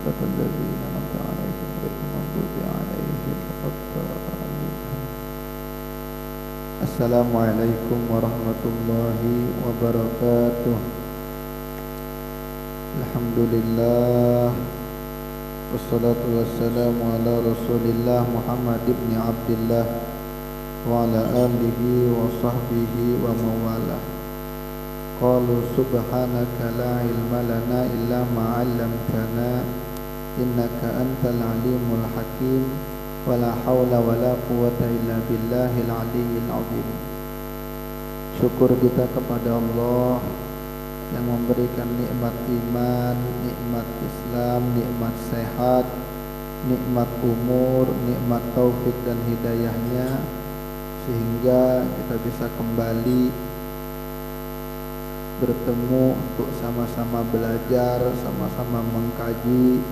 صراط الذين أنعمت عليهم غير المغضوب عليهم ولا الضالين. Assalamualaikum warahmatullahi wabarakatuh. Alhamdulillah, wassalatu wassalamu ala Rasulillah Muhammad ibn Abdillah wa ala alihi wa sahbihi wa mawalah. Qalu subhanaka la ilma lana illa ma 'allamtana innaka antal alimul hakim wa la hawla wa la quwwata illa billahil aliyyil azim. Syukur kita kepada Allah yang memberikan nikmat iman, nikmat Islam, nikmat sehat, nikmat umur, nikmat taufik dan hidayahnya, sehingga kita bisa kembali bertemu untuk sama-sama belajar, sama-sama mengkaji,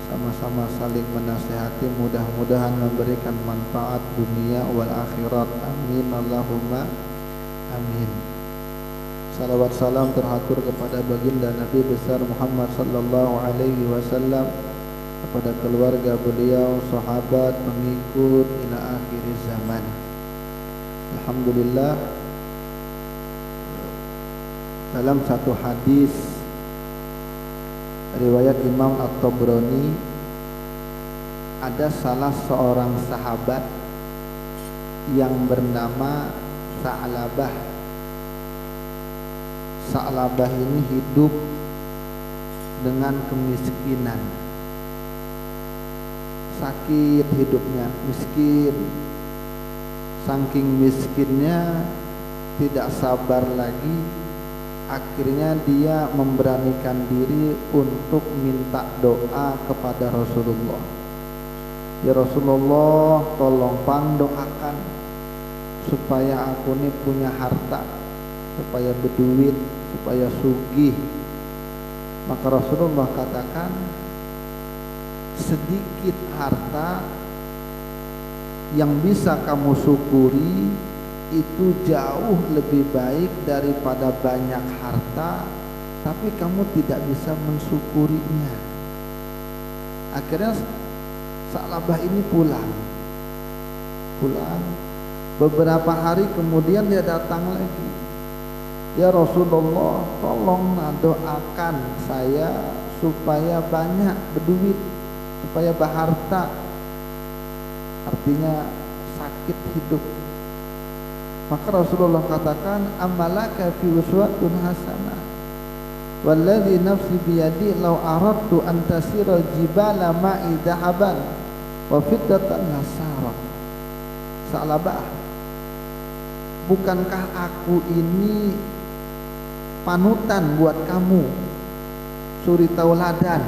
sama-sama saling menasihati. Mudah-mudahan memberikan manfaat dunia wal akhirat. Amin Allahumma amin. Salawat salam terhatur kepada baginda Nabi besar Muhammad sallallahu alaihi wasallam, kepada keluarga beliau, sahabat, pengikut ila akhir zaman. Alhamdulillah, dalam satu hadis riwayat Imam At-Tabrani, ada salah seorang sahabat yang bernama Sa'labah. Sa'labah ini hidup dengan kemiskinan, sakit hidupnya, miskin. Saking miskinnya tidak sabar lagi, akhirnya dia memberanikan diri untuk minta doa kepada Rasulullah. Ya Rasulullah, tolong doakan supaya aku ini punya harta, supaya berduit, supaya sugih. Maka Rasulullah katakan, sedikit harta yang bisa kamu syukuri itu jauh lebih baik daripada banyak harta tapi kamu tidak bisa mensyukurinya. Akhirnya Sa'labah ini pulang. Beberapa hari kemudian dia datang lagi. Ya Rasulullah, tolong doakan saya supaya banyak berduit, supaya berharta. Artinya sakit hidup. Maka Rasulullah katakan, amalaka fi uswatun hasanah walladzi nafsi biyadi law aradtu an tasira jibala ma'i dhahaban wa fiddatan lasara. Sa'labah, bukankah aku ini panutan buat kamu, suri tauladan?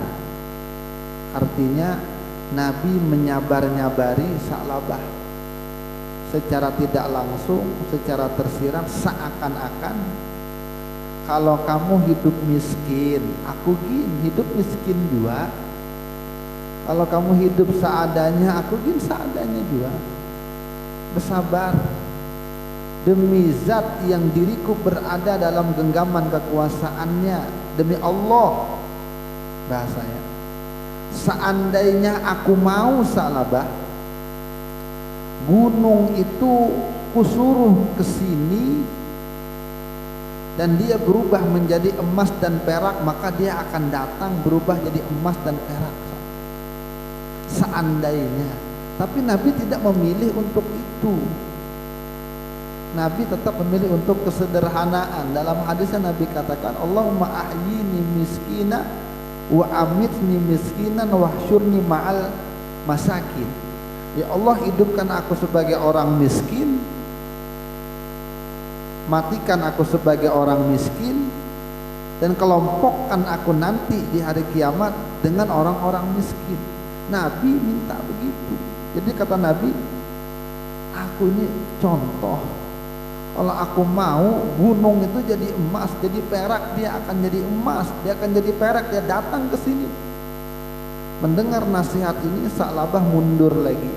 Artinya Nabi menyabar-nyabari Sa'labah secara tidak langsung, secara tersirat, seakan-akan kalau kamu hidup miskin, aku hidup miskin juga. Kalau kamu hidup seadanya, aku seadanya juga. Bersabar demi zat yang diriku berada dalam genggaman kekuasaannya, demi Allah. Bahasanya, seandainya aku mau Sa'labah, gunung itu kusuruh ke sini dan dia berubah menjadi emas dan perak, maka dia akan datang berubah jadi emas dan perak. Seandainya, tapi Nabi tidak memilih untuk itu. Nabi tetap memilih untuk kesederhanaan. Dalam hadisnya Nabi katakan, Allahumma ahyini miskina wa amitni miskinan wahsyurni ma'al masakin. Ya Allah, hidupkan aku sebagai orang miskin, matikan aku sebagai orang miskin, dan kelompokkan aku nanti di hari kiamat dengan orang-orang miskin. Nabi minta begitu. Jadi kata Nabi, aku ini contoh. Kalau aku mau gunung itu jadi emas, jadi perak, dia akan jadi emas, dia akan jadi perak, dia datang ke sini. Mendengar nasihat ini, Sa'labah mundur lagi.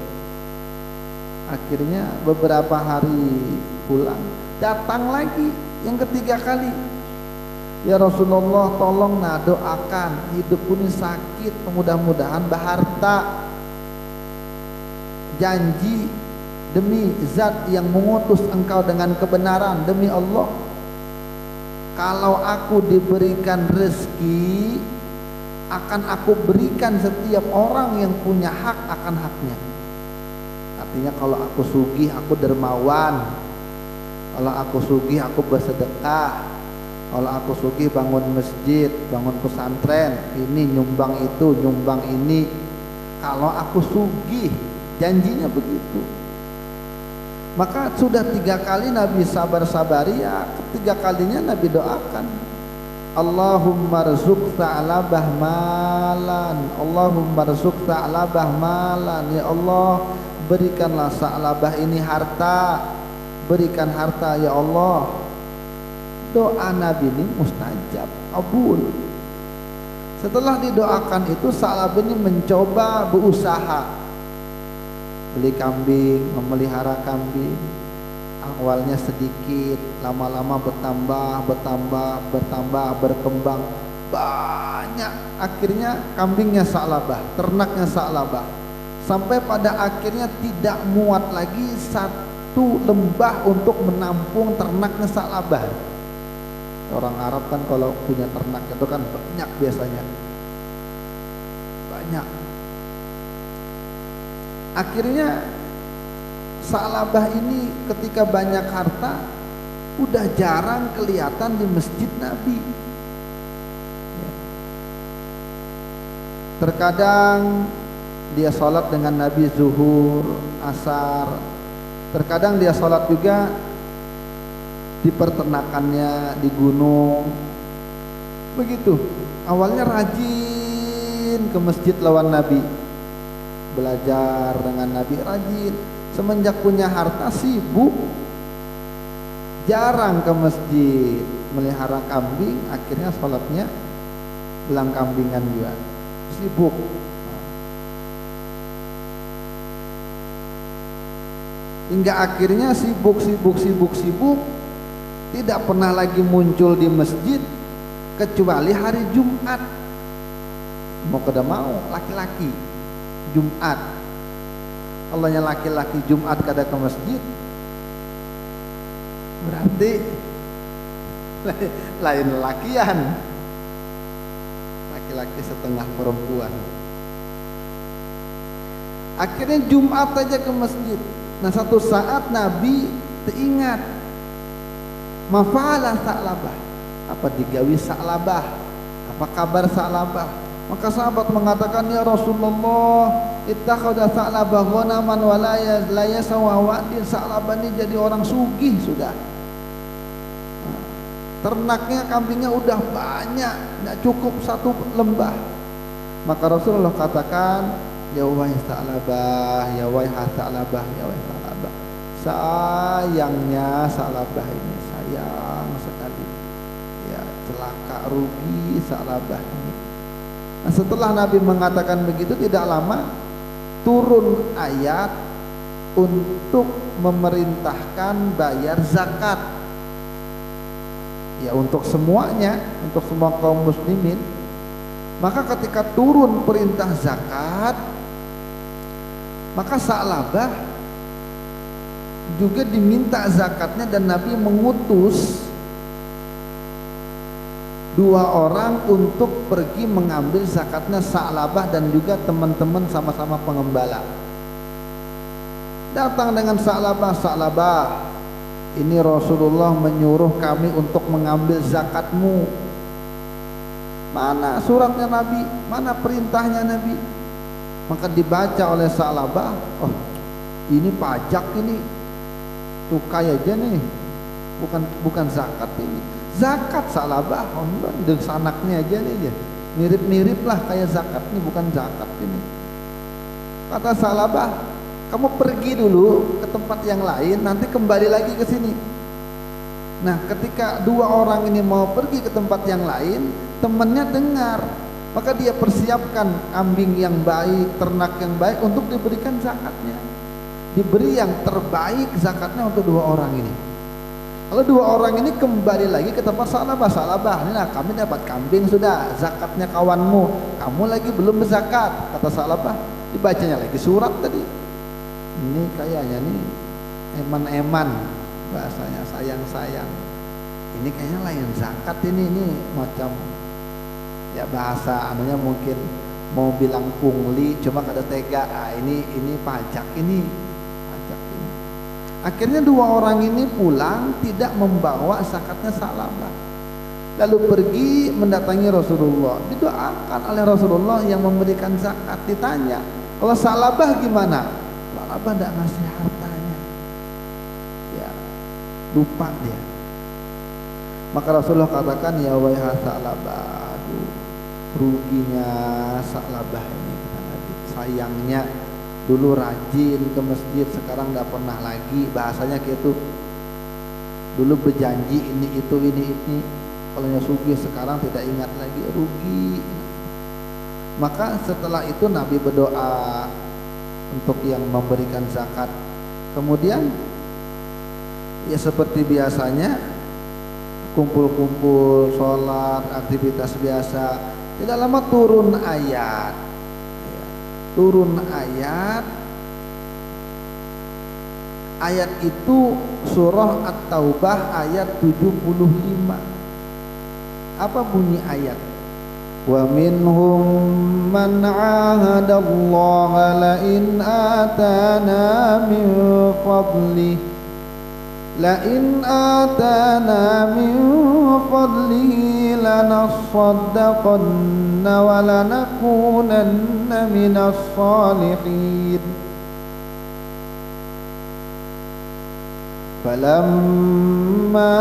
Akhirnya beberapa hari pulang, datang lagi yang ketiga kali. Ya Rasulullah, tolong doakan hidupku ini sakit, mudah-mudahan berharta. Janji demi zat yang mengutus engkau dengan kebenaran, demi Allah, kalau aku diberikan rezeki, akan aku berikan setiap orang yang punya hak akan haknya. Artinya kalau aku sugih, aku dermawan. Kalau aku sugih, aku bersedekah. Kalau aku sugih, bangun masjid, bangun pesantren, ini nyumbang itu, nyumbang ini. Kalau aku sugih, janjinya begitu. Maka sudah 3 kali Nabi sabar-sabari, ya ketiga kalinya Nabi doakan, Allahumma rzuq Tha'labah malan, Allahumma rzuq Tha'labah malan. Ya Allah, berikanlah Tha'labah ini harta, berikan harta ya Allah. Doa Nabi ini mustajab, kabul. Setelah didoakan itu, Tha'labah ini mencoba berusaha beli kambing, memelihara kambing. Awalnya sedikit, lama-lama bertambah, berkembang banyak. Akhirnya kambingnya Tha'labah, ternaknya Tha'labah, sampai pada akhirnya tidak muat lagi satu lembah untuk menampung ternaknya Tha'labah. Orang Arab kan kalau punya ternak itu kan banyak, biasanya banyak. Akhirnya Tha'labah ini ketika banyak harta, udah jarang kelihatan di masjid Nabi. Terkadang dia sholat dengan Nabi zuhur, asar. Terkadang dia sholat juga di peternakannya di gunung. Begitu. Awalnya rajin ke masjid lawan Nabi, belajar dengan Nabi, rajin. Semenjak punya harta sibuk, jarang ke masjid, melihara kambing. Akhirnya sholatnya belang kambingan juga, sibuk. Hingga akhirnya sibuk, tidak pernah lagi muncul di masjid kecuali hari Jumat. Mau kada mau, laki-laki Jumat, Allahnya laki-laki Jumat kada ke masjid, berarti lain lakian, laki-laki setengah perempuan. Akhirnya Jumat aja ke masjid. Nah, satu saat Nabi teringat, mafa'ala Tha'labah, apa digawi Tha'labah, apa kabar Tha'labah. Maka sahabat mengatakan, ya Rasulullah, ittakhadha Tha'labah ghanaman wa la yasawawadin. Tha'labah ini jadi orang sugih sudah. Ternaknya, kambingnya udah banyak, tidak cukup satu lembah. Maka Rasulullah katakan, ya wahai Tha'labah, ya wahai Tha'labah, ya wahai Tha'labah. Sayangnya Tha'labah ini, sayang sekali. Ya, celaka, rugi Tha'labah ini. Nah, setelah Nabi mengatakan begitu, tidak lama turun ayat untuk memerintahkan bayar zakat. Ya, untuk semuanya, untuk semua kaum muslimin. Maka ketika turun perintah zakat, maka Tha'labah juga diminta zakatnya, dan Nabi mengutus 2 orang untuk pergi mengambil zakatnya Tha'labah dan juga teman-teman sama-sama pengembala. Datang dengan Tha'labah, Tha'labah, ini Rasulullah menyuruh kami untuk mengambil zakatmu. Mana suratnya Nabi? Mana perintahnya Nabi? Maka dibaca oleh Tha'labah, oh ini pajak, ini cukai aja nih, bukan zakat ini. Zakat Tha'labah, oh dengan sanaknya aja nih dia, mirip-mirip lah kayak zakat, ini bukan zakat ini. Kata Tha'labah, kamu pergi dulu ke tempat yang lain, nanti kembali lagi ke sini. Nah, ketika 2 orang ini mau pergi ke tempat yang lain, temannya dengar, maka dia persiapkan kambing yang baik, ternak yang baik untuk diberikan zakatnya. Diberi yang terbaik zakatnya untuk 2 orang ini. Kalau dua orang ini kembali lagi ke tempat Salabah, nah kami dapat kambing sudah, zakatnya kawanmu, kamu lagi belum berzakat, kata Salabah. Dibacanya lagi surat tadi. Ini kayaknya nih eman-eman, bahasanya sayang-sayang. Ini kayaknya lain zakat ini macam ya bahasa anunya mungkin mau bilang pungli, cuma kada tega. Ini pajak ini. Akhirnya dua orang ini pulang tidak membawa zakatnya Salabah. Lalu pergi mendatangi Rasulullah. Didoakan oleh Rasulullah yang memberikan zakat. Ditanya, kalau Salabah gimana? Salabah tidak ngasih hartanya. Ya, lupa dia. Maka Rasulullah katakan, ya wahai Salabah, aduh, ruginya Salabah ini, kata Nabi. Sayangnya dulu rajin ke masjid, sekarang tidak pernah lagi, bahasanya kayak itu. Dulu berjanji ini itu, kalau sugih sekarang tidak ingat lagi, rugi. Maka setelah itu Nabi berdoa untuk yang memberikan zakat. Kemudian ya seperti biasanya kumpul-kumpul, sholat, aktivitas biasa. Tidak lama turun ayat. Ayat itu surah At-Taubah ayat 75. Apa bunyi ayat? Wa minhum man 'ahadallaha la in atana min fadlihi لئن آتانا من فضله لنصدقن ولنكونن من الصالحين فلما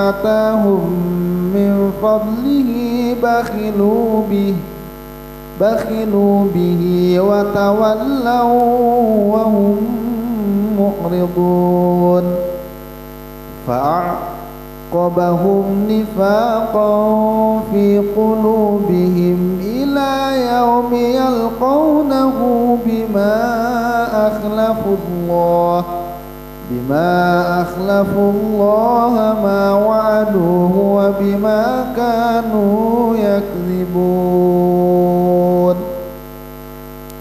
آتاهم من فضله بخلوا به وتولوا وهم معرضون فأعقبهم نفاقا في قلوبهم إلى يوم يلقونه بما أخلفوا الله ما وعدوه وبما كانوا يكذبون.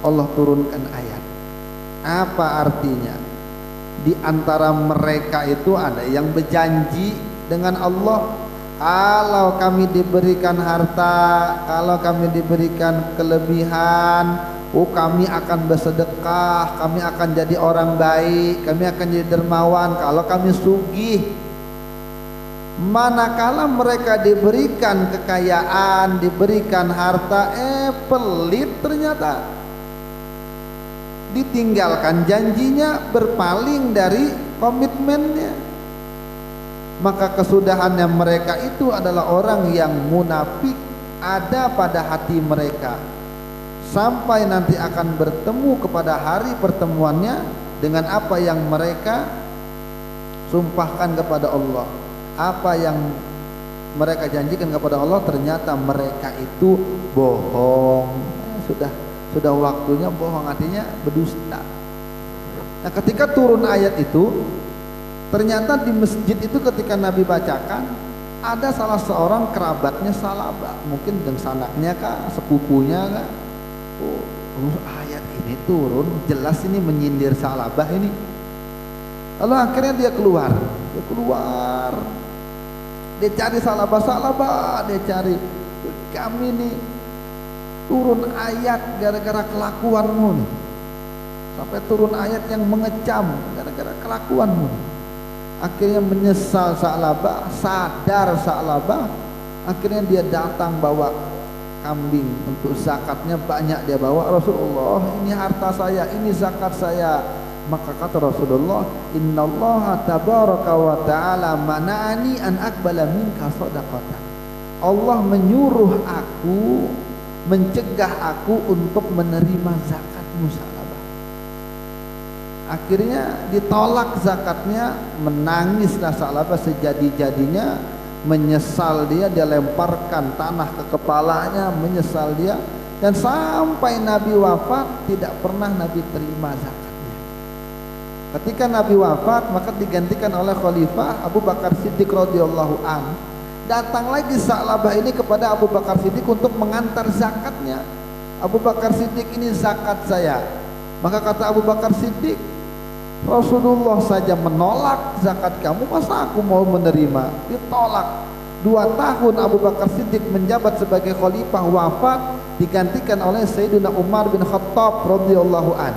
Allah turunkan ayat. Apa artinya? Di antara mereka itu ada yang berjanji dengan Allah, kalau kami diberikan harta, kalau kami diberikan kelebihan, kami akan bersedekah, kami akan jadi orang baik, kami akan jadi dermawan kalau kami sugih. Manakala mereka diberikan kekayaan, diberikan harta, pelit ternyata. Ditinggalkan janjinya, berpaling dari komitmennya. Maka kesudahannya mereka itu adalah orang yang munafik ada pada hati mereka, sampai nanti akan bertemu kepada hari pertemuannya dengan apa yang mereka sumpahkan kepada Allah, apa yang mereka janjikan kepada Allah, ternyata mereka itu bohong. Sudah waktunya bohong, artinya berdusta. Nah, ketika turun ayat itu, ternyata di masjid itu ketika Nabi bacakan, ada salah seorang kerabatnya Salabah, mungkin dengan sanaknya kah, sepupunya kah. Ayat ini turun, jelas ini menyindir Salabah ini. Lalu akhirnya dia keluar, dia cari Salabah, dia cari, kami nih turun ayat gara-gara kelakuanmu nih. Sampai turun ayat yang mengecam gara-gara kelakuanmu. Akhirnya menyesal Salabah, sadar Salabah. Akhirnya dia datang bawa kambing untuk zakatnya, banyak dia bawa. Rasulullah, ini harta saya, ini zakat saya. Maka kata Rasulullah, innallaha tabaraka wa ta'ala mana'ani an aqbala minka shadaqatan. Allah menyuruh aku, mencegah aku untuk menerima zakatmu Salabah. Akhirnya ditolak zakatnya, menangislah Salabah sejadi-jadinya, menyesal dia lemparkan tanah ke kepalanya, menyesal dia, dan sampai Nabi wafat tidak pernah Nabi terima zakatnya. Ketika Nabi wafat, maka digantikan oleh Khalifah Abu Bakar Siddiq radhiyallahu an. Datang lagi Sa'labah ini kepada Abu Bakar Siddiq untuk mengantar zakatnya. Abu Bakar Siddiq, ini zakat saya. Maka kata Abu Bakar Siddiq, Rasulullah saja menolak zakat kamu, masa aku mau menerima? Ditolak. 2 tahun Abu Bakar Siddiq menjabat sebagai khalifah, wafat, digantikan oleh Sayyidina Umar bin Khattab radhiyallahu an.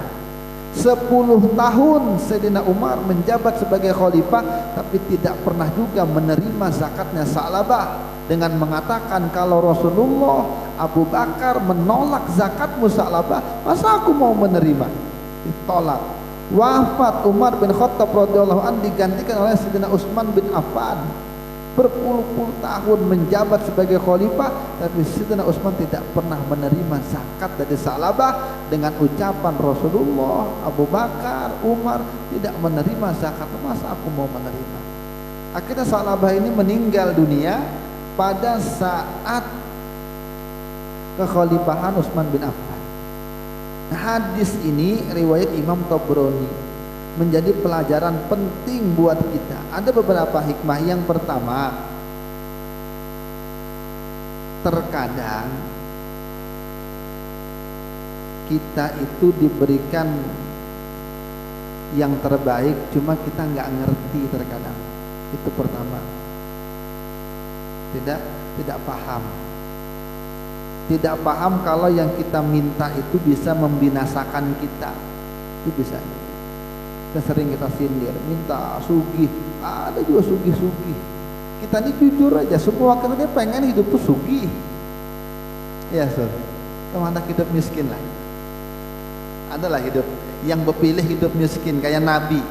10 tahun Sayyidina Umar menjabat sebagai khalifah, tapi tidak pernah juga menerima zakatnya Sa'labah, dengan mengatakan, kalau Rasulullah, Abu Bakar menolak zakatmu Sa'labah, masa aku mau menerima? Ditolak. Wafat Umar bin Khattab radhiyallahu an, digantikan oleh Sayyidina Utsman bin Affan. Berpuluh-puluh tahun menjabat sebagai khalifah, tapi Sayyidina Utsman tidak pernah menerima zakat dari Sa'labah, dengan ucapan Rasulullah, Abu Bakar, Umar tidak menerima zakat, masa aku mau menerima? Akhirnya Sa'labah ini meninggal dunia pada saat kekhalifahan Utsman bin Affan. Hadis ini riwayat Imam Tabrani, menjadi pelajaran penting buat kita. Ada beberapa hikmah. Yang pertama, terkadang kita itu diberikan yang terbaik, cuma kita nggak ngerti terkadang. Itu pertama. Tidak paham. Tidak paham kalau yang kita minta itu bisa membinasakan kita. Itu bisa. Sering kita sindir, minta sugih, ada juga sugih-sugih. Kita ini jujur aja, semua kita pengen hidup tuh sugih. Ya, kemana hidup miskin lah. Adalah hidup yang berpilih hidup miskin kayak Nabi.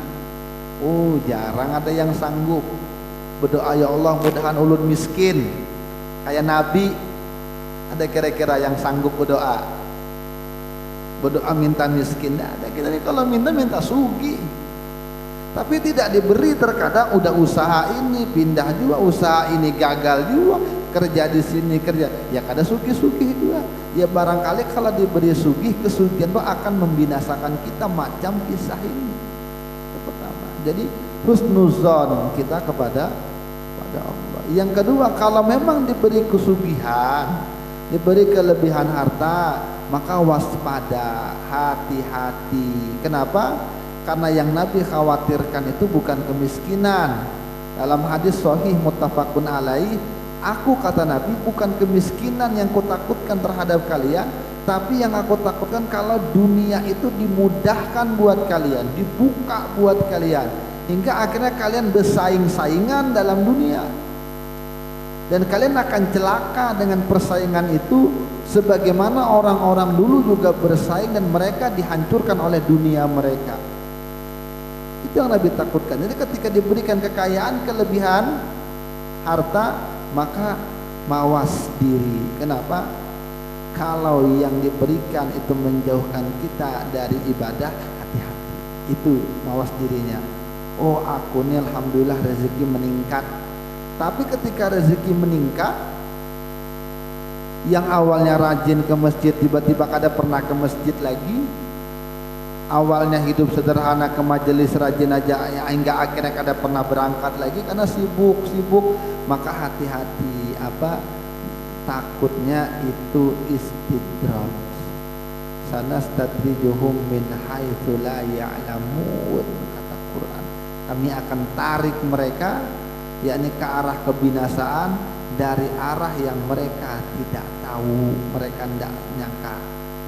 Oh, jarang ada yang sanggup berdoa, ya Allah mudahan ulun miskin. Kayak Nabi, ada kira-kira yang sanggup berdoa minta miskin? Tidak ada. Kita ini kalau minta sugih, tapi tidak diberi. Terkadang udah usaha ini pindah juga, usaha ini gagal juga, kerja di sini kerja, ya kada sugih-sugih juga. Ya barangkali kalau diberi sugih, kesugihan itu akan membinasakan kita, macam kisah ini. Itu pertama. Jadi husnuzon kita kepada Allah. Yang kedua, kalau memang diberi kesugihan, diberi kelebihan harta, maka waspada, hati-hati. Kenapa? Karena yang Nabi khawatirkan itu bukan kemiskinan. Dalam hadis sahih muttafaqun alaih, aku kata Nabi, bukan kemiskinan yang kutakutkan terhadap kalian, tapi yang aku takutkan kalau dunia itu dimudahkan buat kalian, dibuka buat kalian, hingga akhirnya kalian bersaing-saingan dalam dunia. Dan kalian akan celaka dengan persaingan itu, sebagaimana orang-orang dulu juga bersaing dan mereka dihancurkan oleh dunia mereka. Itu yang Nabi takutkan. Jadi ketika diberikan kekayaan, kelebihan harta, maka mawas diri. Kenapa? Kalau yang diberikan itu menjauhkan kita dari ibadah, hati-hati. Itu mawas dirinya. Oh, aku ini alhamdulillah rezeki meningkat. Tapi ketika rezeki meningkat, yang awalnya rajin ke masjid tiba-tiba kada pernah ke masjid lagi, awalnya hidup sederhana ke majelis rajin aja, hingga akhirnya kada pernah berangkat lagi karena sibuk, maka hati-hati. Takutnya itu istidraj. Sanastadrijuhum min haitsu la ya'lamun, kata Quran. Kami akan tarik mereka, yakni ke arah kebinasaan, dari arah yang mereka tidak tahu, mereka tidak nyangka,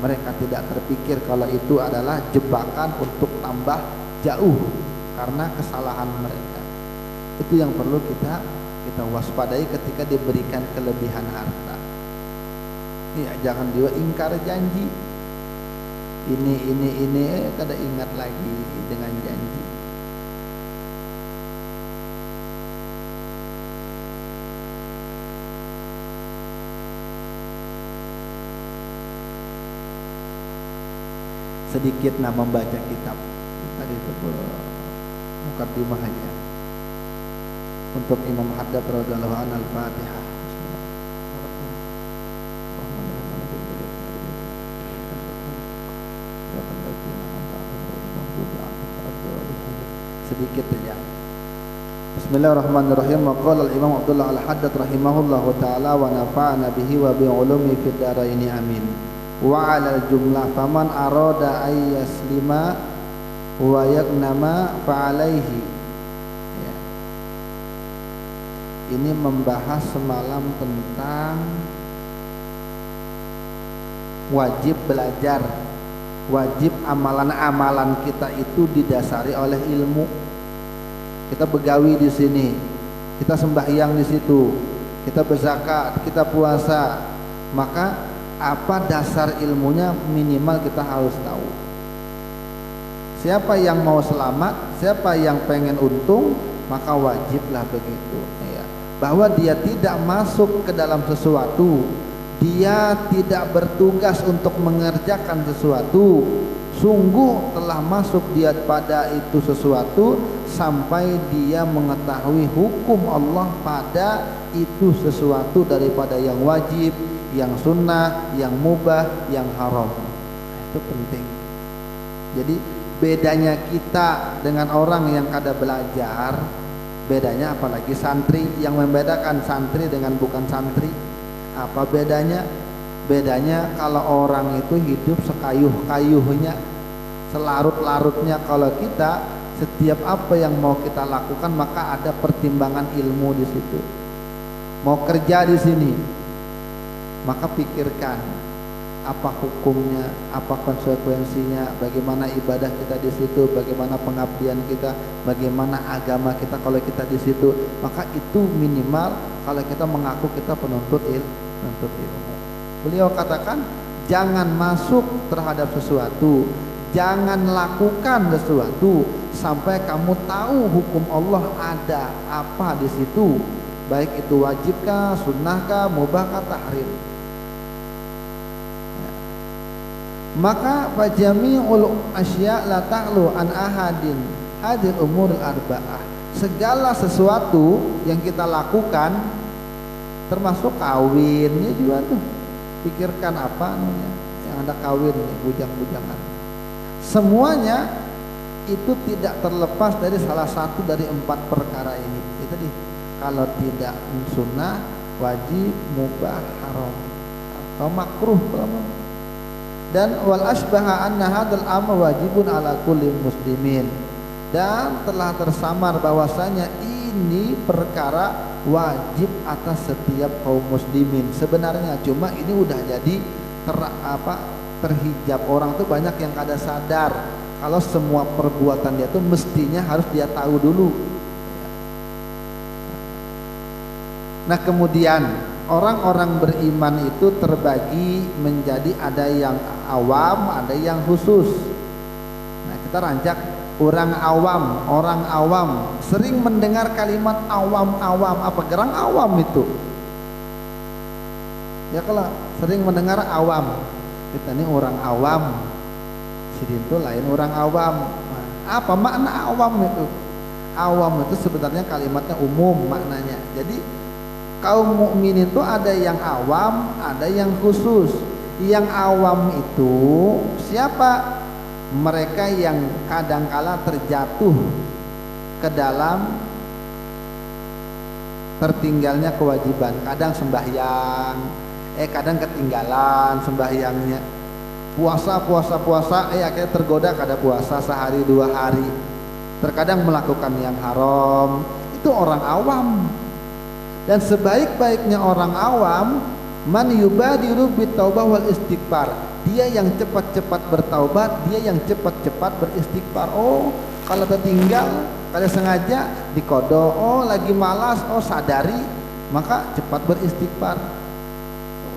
mereka tidak terpikir kalau itu adalah jebakan untuk tambah jauh karena kesalahan mereka. Itu yang perlu kita waspadai ketika diberikan kelebihan harta. Ya, jangan juga ingkar janji. Ini kada ingat lagi dengan janji. Sedikit membaca kitab tadi itu mukadimah aja untuk Imam Haddad radhiyallahu anhu. Al-Fatihah. sedikit saja. Bismillahirrahmanirrahim. Wa qala al-Imam Abdullah Al-Haddad rahimahullahu taala wa nafa'ana bihi wa bi ulumi fid dharaini amin. Wa 'ala al-jumlah faman arada ay yaslima wa yagnama fa alaihi. Ya. Ini membahas semalam tentang wajib belajar, wajib amalan-amalan kita itu didasari oleh ilmu. Kita begawi di sini, kita sembahyang di situ, kita berzakat, kita puasa, maka apa dasar ilmunya minimal kita harus tahu. Siapa yang mau selamat, siapa yang pengen untung, maka wajiblah begitu. Ya. Bahwa dia tidak masuk ke dalam sesuatu, dia tidak bertugas untuk mengerjakan sesuatu, sungguh telah masuk dia pada itu sesuatu sampai dia mengetahui hukum Allah pada itu sesuatu daripada yang wajib, yang sunnah, yang mubah, yang haram. Itu penting. Jadi bedanya kita dengan orang yang kada belajar, bedanya apalagi santri, yang membedakan santri dengan bukan santri. Apa bedanya? Bedanya kalau orang itu hidup sekayuh-kayuhnya, selarut-larutnya. Kalau kita setiap apa yang mau kita lakukan maka ada pertimbangan ilmu di situ. Mau kerja di sini, maka pikirkan apa hukumnya, apa konsekuensinya, bagaimana ibadah kita di situ, bagaimana pengabdian kita, bagaimana agama kita kalau kita di situ. Maka itu minimal kalau kita mengaku kita penuntut ilmu. Beliau katakan jangan masuk terhadap sesuatu, jangan lakukan sesuatu sampai kamu tahu hukum Allah ada apa di situ, baik itu wajibkah, sunnahkah, mubahkah, tahrim. Ya. Maka fajami'ul asya' la ta'lu an ahadin hadil umuril arba'ah. Segala sesuatu yang kita lakukan termasuk kawinnya juga tuh. Pikirkan apa namanya yang ada kawin, bujang-bujangan. Semuanya itu tidak terlepas dari salah satu dari 4 perkara ini. Itu tadi, kalau tidak sunnah, wajib, mubah, haram atau makruh. Dan wal asbaha anna hadzal amr wajibun ala kulli muslimin. Dan telah tersamar bahwasanya ini perkara wajib atas setiap kaum muslimin. Sebenarnya cuma ini udah jadi terhijab. Orang tuh banyak yang kada sadar kalau semua perbuatan dia tuh mestinya harus dia tahu dulu. Nah, kemudian orang-orang beriman itu terbagi menjadi ada yang awam, ada yang khusus. Nah, kita rancak orang awam sering mendengar kalimat awam. Apa gerang awam itu? Ya, kalau sering mendengar awam, kita ini orang awam, sidin itu lain orang awam. Nah, apa makna awam itu? Awam itu sebenarnya kalimatnya umum maknanya. Jadi kaum mukmin itu ada yang awam, ada yang khusus. Yang awam itu siapa? Mereka yang kadangkala terjatuh ke dalam tertinggalnya kewajiban. Kadang sembahyang, kadang ketinggalan sembahyangnya. Puasa, akhirnya tergoda kada puasa sehari 2 hari. Terkadang melakukan yang haram. Itu orang awam. Dan sebaik-baiknya orang awam, man yubadiru bitaubah wal istighfar. Dia yang cepat-cepat bertaubat, dia yang cepat-cepat beristighfar. Oh, kalau tertinggal, kalau sengaja dikodo, oh lagi malas, oh sadari, maka cepat beristighfar.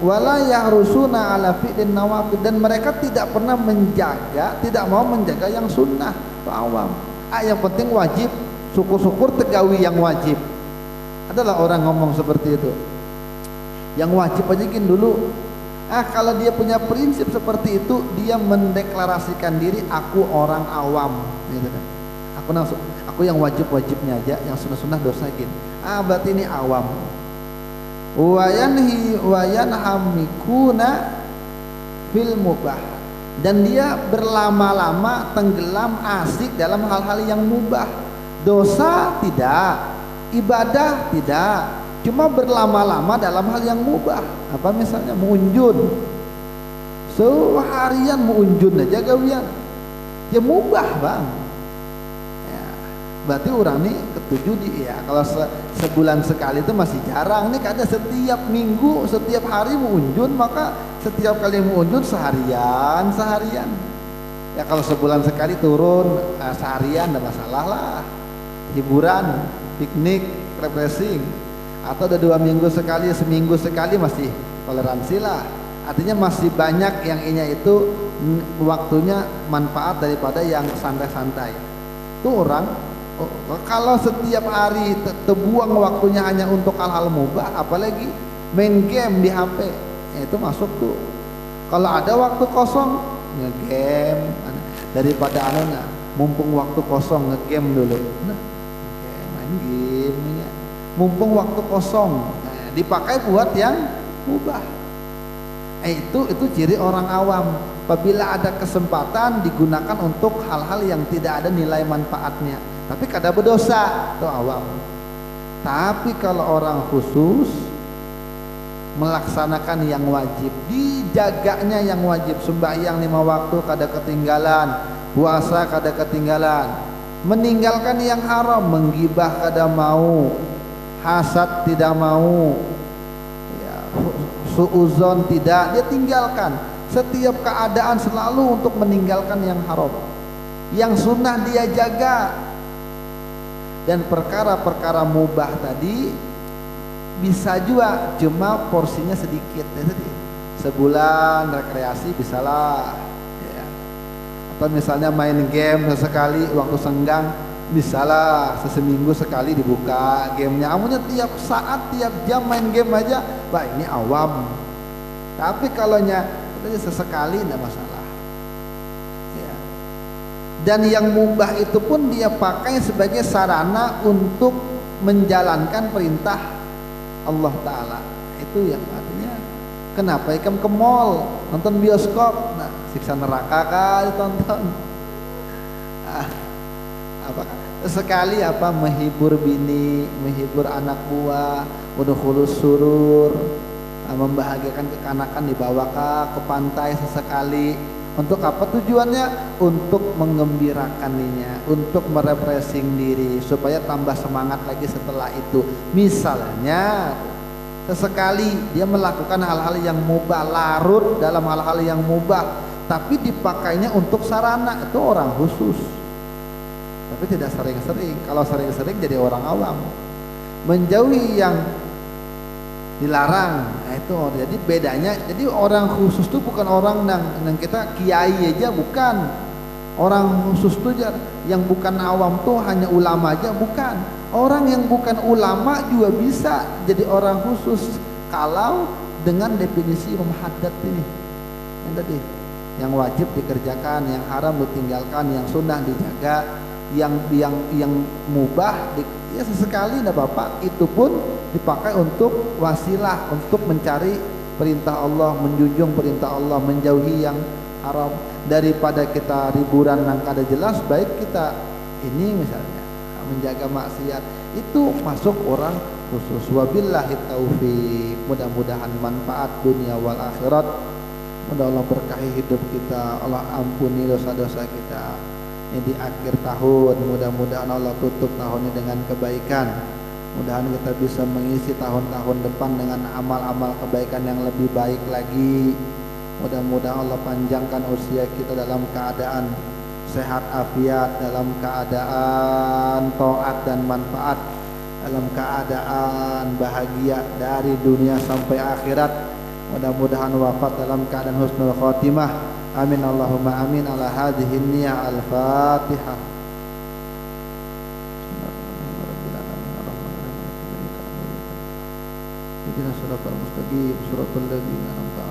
Wala yahrusuna ala fi'lin nawafil, dan mereka tidak pernah menjaga, tidak mau menjaga yang sunnah. Itu awam. Yang penting wajib, syukur-syukur tegawi yang wajib. Adalah orang ngomong seperti itu. Yang wajib aja gini dulu. Kalau dia punya prinsip seperti itu, dia mendeklarasikan diri, aku orang awam, gitu kan. Aku yang wajib-wajibnya aja, yang sunnah-sunnah dosa gini. Berarti ini awam. Wayanhamikuna fil mubah, dan dia berlama-lama tenggelam asik dalam hal-hal yang mubah. Dosa tidak, ibadah tidak, cuma berlama-lama dalam hal yang mubah. Apa misalnya mengunjun, seharian mengunjun aja gawian, ya mubah bang. Ya, berarti orang ini ketujuh di ya kalau sebulan sekali itu masih jarang. Ini kada setiap minggu, setiap hari mengunjun, maka setiap kali mengunjun seharian. Ya kalau sebulan sekali turun seharian tidak masalah lah. Hiburan, piknik, refreshing. Atau udah 2 minggu sekali, seminggu sekali masih toleransi lah. Artinya masih banyak yang inya itu waktunya manfaat daripada yang santai-santai. Itu orang kalau setiap hari terbuang waktunya hanya untuk hal-hal mubah, apalagi main game di HP, ya itu masuk tuh. Kalau ada waktu kosong nge-game daripada mumpung waktu kosong nge-game dulu. Nah, main game ya. Mumpung waktu kosong, dipakai buat yang mubah. Itu ciri orang awam. Apabila ada kesempatan digunakan untuk hal-hal yang tidak ada nilai manfaatnya, tapi kada berdosa, itu awam. Tapi kalau orang khusus melaksanakan yang wajib, dijaganya yang wajib, sembahyang 5 waktu kada ketinggalan, puasa kada ketinggalan, meninggalkan yang haram, menggibah kada mau, hasad tidak mau, ya, suuzon tidak, dia tinggalkan. Setiap keadaan selalu untuk meninggalkan yang haram, yang sunnah dia jaga. Dan perkara-perkara mubah tadi bisa juga, cuma porsinya sedikit ya, tadi sebulan rekreasi bisalah ya. Atau misalnya main game sesekali waktu senggang, bisalah seminggu sekali dibuka gamenya. Amunya tiap saat tiap jam main game aja, bah ini awam. Tapi kalau sesekali tidak masalah ya. Dan yang mubah itu pun dia pakai sebagai sarana untuk menjalankan perintah Allah Ta'ala. Itu yang artinya kenapa ikam ke mall nonton bioskop, nah siksa neraka kali tonton. Sekali menghibur bini, menghibur anak buah, udkhulus surur, membahagiakan kekanakan, dibawa ke pantai sesekali. Untuk apa tujuannya? Untuk mengembirakan dirinya, untuk merefreshing diri supaya tambah semangat lagi setelah itu. Misalnya sesekali dia melakukan hal-hal yang mubah, larut dalam hal-hal yang mubah, tapi dipakainya untuk sarana, itu orang khusus. Tapi tidak sering-sering. Kalau sering-sering jadi orang awam. Menjauhi yang dilarang, itu jadi bedanya. Jadi orang khusus itu bukan orang yang kita kiai aja, bukan. Orang khusus itu yang bukan awam tuh hanya ulama aja, bukan. Orang yang bukan ulama juga bisa jadi orang khusus kalau dengan definisi Imam Haddad ini. Yang tadi, yang wajib dikerjakan, yang haram ditinggalkan, yang sunnah dijaga, yang mubah ya sesekali tidak apa-apa. Itu pun dipakai untuk wasilah, untuk mencari perintah Allah, menjunjung perintah Allah, menjauhi yang haram. Daripada kita riburan yang kada jelas, baik kita ini misalnya menjaga maksiat, itu masuk orang khusus. Wabillahi taufiq. Mudah-mudahan manfaat dunia wal akhirat. Mudah Allah berkahi hidup kita, Allah ampuni dosa-dosa kita. Ini di akhir tahun, mudah-mudahan Allah tutup tahun ini dengan kebaikan. Mudah-mudahan kita bisa mengisi tahun-tahun depan dengan amal-amal kebaikan yang lebih baik lagi. Mudah-mudahan Allah panjangkan usia kita dalam keadaan sehat afiat, dalam keadaan taat dan manfaat, dalam keadaan bahagia dari dunia sampai akhirat. Mudah-mudahan wafat dalam keadaan husnul khotimah. Amin Allahumma amin. Ala hadhihi niyyah al-Fatihah. Ihdinas siratal mustaqim, siratal ladzina an'amta